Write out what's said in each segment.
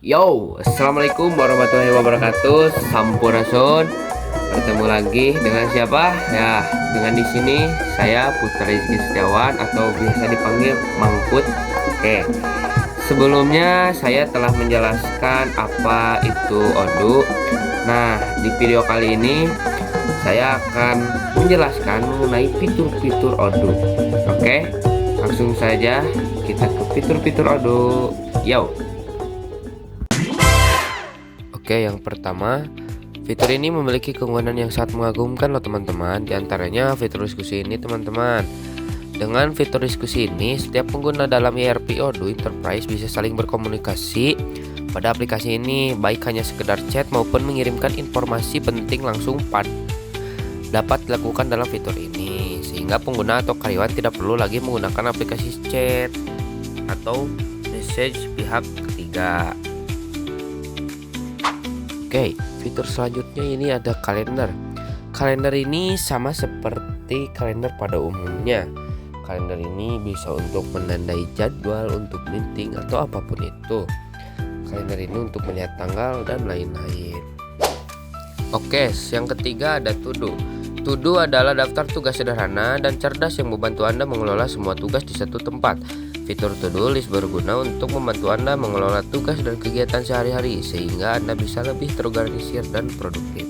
Yo, assalamualaikum warahmatullahi wabarakatuh. Sampurasun. Bertemu lagi dengan siapa? Ya, dengan di sini saya Putra Rizky Setiawan atau biasa dipanggil Mangkut. Oke. Sebelumnya saya telah menjelaskan apa itu Odoo. Nah, di video kali ini saya akan menjelaskan mengenai fitur-fitur Odoo. Oke, langsung saja kita ke fitur-fitur Odoo. Yo. Oke, yang pertama, fitur ini memiliki keunggulan yang sangat mengagumkan loh teman-teman. Di antaranya fitur diskusi ini teman-teman. Dengan fitur diskusi ini, setiap pengguna dalam ERP Odoo Enterprise bisa saling berkomunikasi pada aplikasi ini, baik hanya sekedar chat maupun mengirimkan informasi penting langsung dapat dilakukan dalam fitur ini, sehingga pengguna atau karyawan tidak perlu lagi menggunakan aplikasi chat atau message pihak ketiga. Oke, fitur selanjutnya ini ada kalender. Kalender ini sama seperti kalender pada umumnya. Kalender ini bisa untuk menandai jadwal untuk meeting atau apapun itu. Kalender ini untuk melihat tanggal dan lain-lain. Oke, yang ketiga ada To-Do. To-Do adalah daftar tugas sederhana dan cerdas yang membantu Anda mengelola semua tugas di satu tempat. Fitur To-Do List berguna untuk membantu Anda mengelola tugas dan kegiatan sehari-hari sehingga Anda bisa lebih terorganisir dan produktif.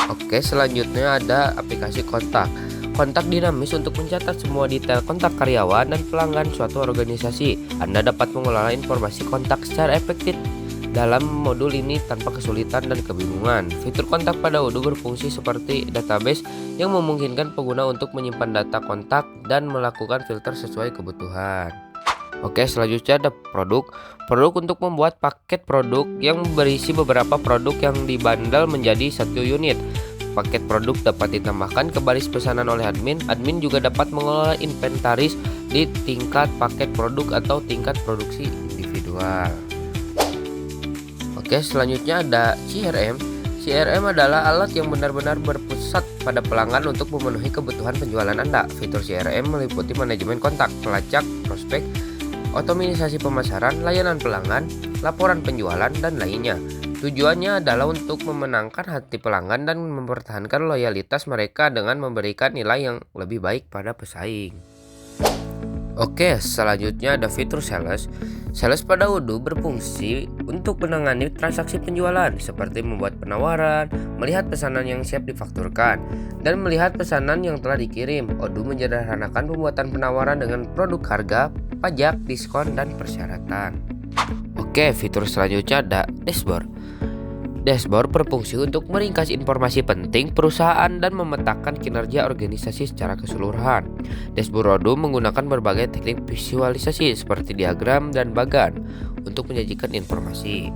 Oke, selanjutnya ada aplikasi kontak. Kontak dinamis untuk mencatat semua detail kontak karyawan dan pelanggan suatu organisasi. Anda dapat mengelola informasi kontak secara efektif dalam modul ini tanpa kesulitan dan kebingungan. Fitur kontak pada Odoo berfungsi seperti database yang memungkinkan pengguna untuk menyimpan data kontak dan melakukan filter sesuai kebutuhan. Oke, selanjutnya ada produk. Produk untuk membuat paket produk yang berisi beberapa produk yang dibundle menjadi satu unit. Paket produk dapat ditambahkan ke baris pesanan oleh admin. Admin juga dapat mengelola inventaris di tingkat paket produk atau tingkat produksi individual. Oke, selanjutnya ada CRM. CRM adalah alat yang benar-benar berpusat pada pelanggan untuk memenuhi kebutuhan penjualan Anda. Fitur CRM meliputi manajemen kontak, pelacak, prospek, otomatisasi pemasaran, layanan pelanggan, laporan penjualan, dan lainnya. Tujuannya adalah untuk memenangkan hati pelanggan dan mempertahankan loyalitas mereka dengan memberikan nilai yang lebih baik pada pesaing. Oke, selanjutnya ada fitur sales. Sales pada Odoo berfungsi untuk menangani transaksi penjualan seperti membuat penawaran, melihat pesanan yang siap difakturkan, dan melihat pesanan yang telah dikirim. Odoo menyederhanakan pembuatan penawaran dengan produk harga, pajak, diskon, dan persyaratan. Oke, fitur selanjutnya ada dashboard. Dashboard berfungsi untuk meringkas informasi penting perusahaan dan memetakan kinerja organisasi secara keseluruhan. Dashboard Odoo menggunakan berbagai teknik visualisasi seperti diagram dan bagan untuk menyajikan informasi.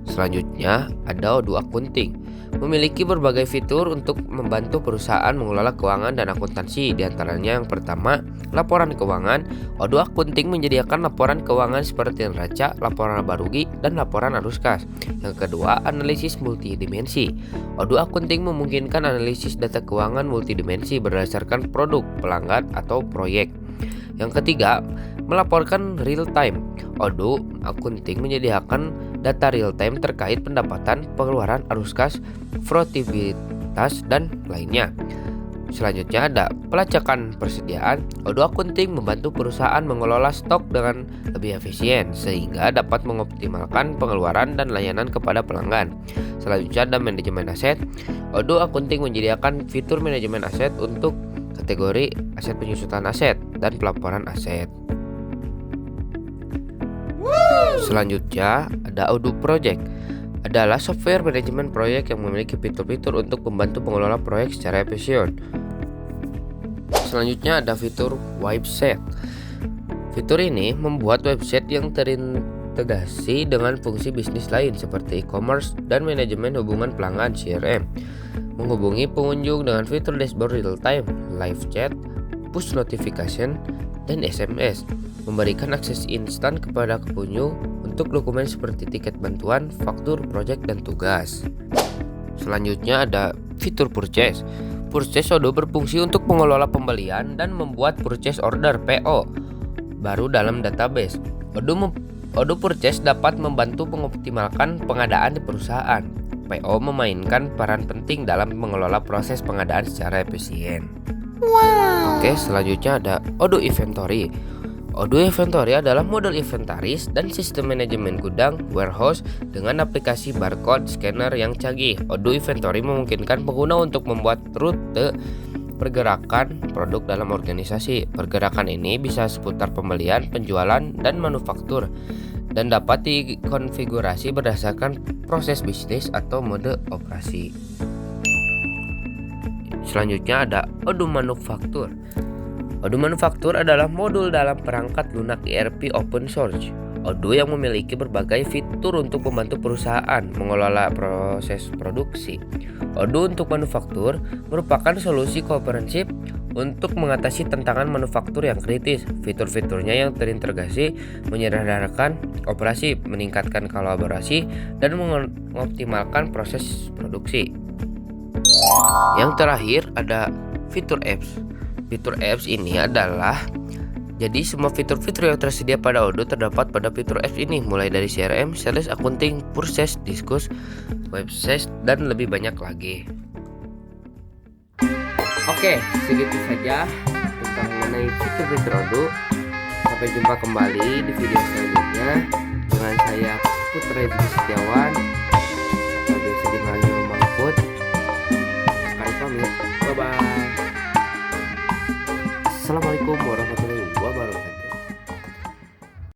Selanjutnya ada Odoo Accounting. Memiliki berbagai fitur untuk membantu perusahaan mengelola keuangan dan akuntansi. Di antaranya yang pertama, laporan keuangan. Odoo Accounting menyediakan laporan keuangan seperti neraca, laporan laba rugi, dan laporan arus kas. Yang kedua, analisis multidimensi. Odoo Accounting memungkinkan analisis data keuangan multidimensi berdasarkan produk, pelanggan, atau proyek. Yang ketiga, melaporkan real time. Odoo Accounting menyediakan data real time terkait pendapatan, pengeluaran, arus kas, produktivitas, dan lainnya. Selanjutnya ada pelacakan persediaan. Odoo Accounting membantu perusahaan mengelola stok dengan lebih efisien sehingga dapat mengoptimalkan pengeluaran dan layanan kepada pelanggan. Selanjutnya ada manajemen aset. Odoo Accounting menyediakan fitur manajemen aset untuk kategori aset, penyusutan aset, dan pelaporan aset. Selanjutnya ada Odoo Project. Adalah software manajemen proyek yang memiliki fitur-fitur untuk membantu pengelola proyek secara efisien. Selanjutnya ada fitur website. Fitur ini membuat website yang terintegrasi dengan fungsi bisnis lain seperti e-commerce dan manajemen hubungan pelanggan CRM. Menghubungi pengunjung dengan fitur dashboard real time, live chat, push notification, dan SMS. Memberikan akses instan kepada pengunjung untuk dokumen seperti tiket bantuan, faktur, proyek, dan tugas. Selanjutnya ada fitur purchase. Purchase Odoo berfungsi untuk mengelola pembelian dan membuat purchase order (PO) baru dalam database. Odoo Odoo Purchase dapat membantu mengoptimalkan pengadaan di perusahaan. PO memainkan peran penting dalam mengelola proses pengadaan secara efisien. Oke, selanjutnya ada Odoo Inventory. Odoo Inventory adalah model inventaris dan sistem manajemen gudang warehouse dengan aplikasi barcode scanner yang canggih. Odoo Inventory memungkinkan pengguna untuk membuat rute pergerakan produk dalam organisasi. Pergerakan ini bisa seputar pembelian, penjualan, dan manufaktur, dan dapat dikonfigurasi berdasarkan proses bisnis atau mode operasi. Selanjutnya ada Odoo Manufaktur. Odoo Manufaktur adalah modul dalam perangkat lunak ERP open source. Odoo yang memiliki berbagai fitur untuk membantu perusahaan mengelola proses produksi. Odoo untuk manufaktur merupakan solusi komprehensif untuk mengatasi tantangan manufaktur yang kritis. Fitur-fiturnya yang terintegrasi menyederhanakan operasi, meningkatkan kolaborasi, dan mengoptimalkan proses produksi. Yang terakhir ada fitur apps. Fitur apps ini adalah jadi semua fitur-fitur yang tersedia pada Odoo terdapat pada fitur apps ini, mulai dari CRM, sales, accounting, purchase, diskus, website, dan lebih banyak lagi. Oke, segitu saja tentang mengenai fitur-fitur Odoo. Sampai jumpa kembali di video selanjutnya dengan saya Putra Setiawan.